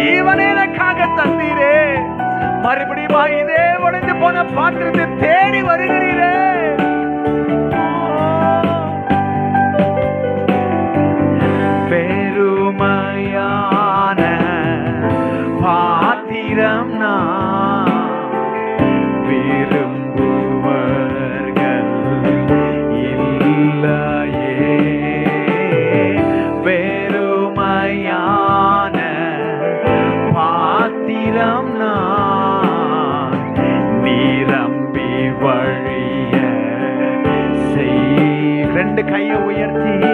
ஜீவனை எனக்காக தந்தீரே. மறுபடியும் இதே உடைந்து போன பாத்திரத்தை தேடி வருகிறீரே. பெருமையான பாத்திரம் நான் விரும்புவர்கள் இல்லையே. பெருமையான பாத்திரம் நான் நிரம்பி வழிய செய். ரெண்டு கையை உயர்த்தி